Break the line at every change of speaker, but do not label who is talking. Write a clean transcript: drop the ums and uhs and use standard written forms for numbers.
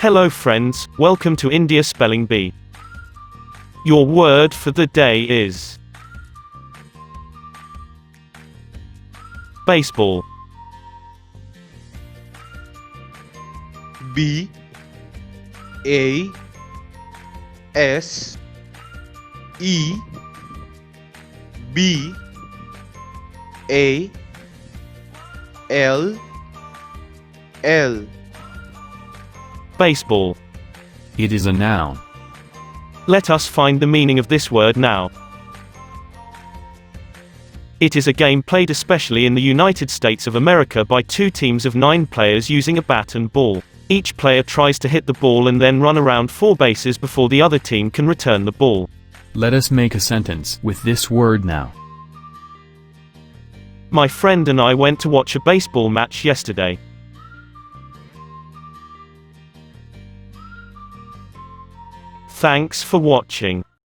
Hello friends, welcome to India Spelling Bee. Your word for the day is baseball.
B A S E B A L L.
Baseball.
It is a noun.
Let us find the meaning of this word now. It is a game played especially in the United States of America by two teams of 9 players using a bat and ball. Each player tries to hit the ball and then run around 4 bases before the other team can return the ball.
Let us make a sentence with this word now.
My friend and I went to watch a baseball match yesterday. Thanks for watching.